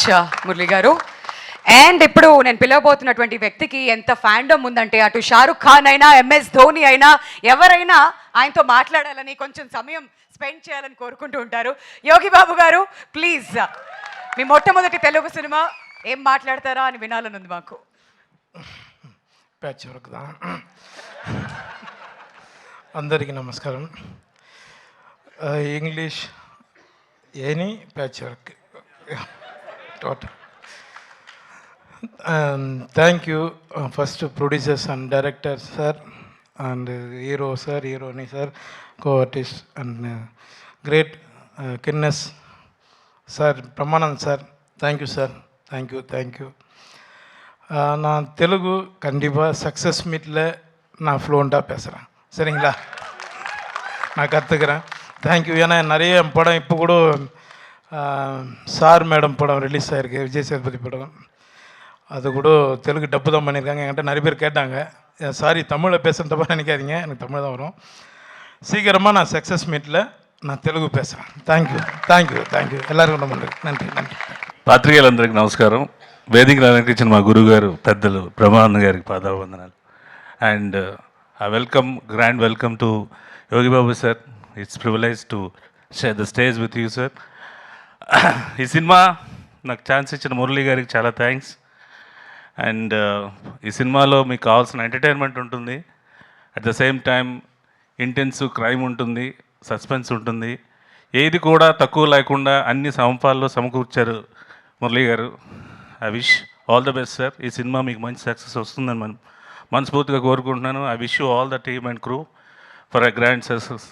Much Murali గారు. And ఇప్పుడు నేను పిలవబోతున్నటువంటి వ్యక్తికి ఎంత ఫ్యాండమ్ ఉందంటే అటు షారుఖ్ ఖాన్ అయినా ఎంఎస్ ధోని అయినా ఎవరైనా ఆయనతో మాట్లాడాలని కొంచెం సమయం స్పెండ్ చేయాలని కోరుకుంటూ ఉంటారు. యోగి బాబు గారు ప్లీజ్, మీ మొట్టమొదటి తెలుగు సినిమా ఏం మాట్లాడతారా అని వినాలని ఉంది మాకు. ప్యాచ్ వర్క్ దా. అందరికీ నమస్కారం. English any patch work total. Thank you first producers and director sir and hero sir, హీరోని sir, co artist and great కిన్నెస్ sir, Brahmanand sir, thank you sir, thank you. நான் தெலுங்கு கண்டிப்பாக சக்ஸஸ் மீட்டில் நான் ஃப்ளூவெண்ட்டாக பேசுகிறேன், சரிங்களா? நான் கற்றுக்கிறேன். தேங்க்யூ. ஏன்னா நிறைய படம் இப்போ கூட சார் மேடம் படம் ரிலீஸ் ஆகிருக்கு, விஜய் சேதுபதி படம். அது கூட தெலுங்கு டப்பு தான் பண்ணியிருக்காங்க. என்கிட்ட நிறைய பேர் கேட்டாங்க. சாரி, தமிழில் பேசுகிற தப்பாக நினைக்காதீங்க, எனக்கு தமிழ் தான் வரும். சீக்கிரமாக நான் சக்ஸஸ் மீட்டில் நான் తెలుగు పేసాను. థ్యాంక్ యూ ఎల్లరికీ నన్ను నన్ను. పాత్రికేయులందరికీ నమస్కారం. వేదికను అలంకరించిన మా గురువుగారు పెద్దలు బ్రహ్మానంద గారికి పాదావందనాలు. And grand welcome to Yogi Babu sir. It's privilege to share the stage with you sir. ఈ సినిమా నాకు ఛాన్స్ ఇచ్చిన మురళి గారికి చాలా థ్యాంక్స్. అండ్ ఈ సినిమాలో మీకు కావాల్సిన ఎంటర్టైన్మెంట్ ఉంటుంది, at the same time intensive crime ఉంటుంది, సస్పెన్స్ ఉంటుంది. ఏది కూడా తక్కువ లేకుండా అన్ని సమపాల్లో సమకూర్చారు మురళి గారు. I wish all the best sir. ఈ సినిమా మీకు మంచి సక్సెస్ వస్తుందని మనం మనస్ఫూర్తిగా కోరుకుంటున్నాను. I wish you all the team and crew for a grand success.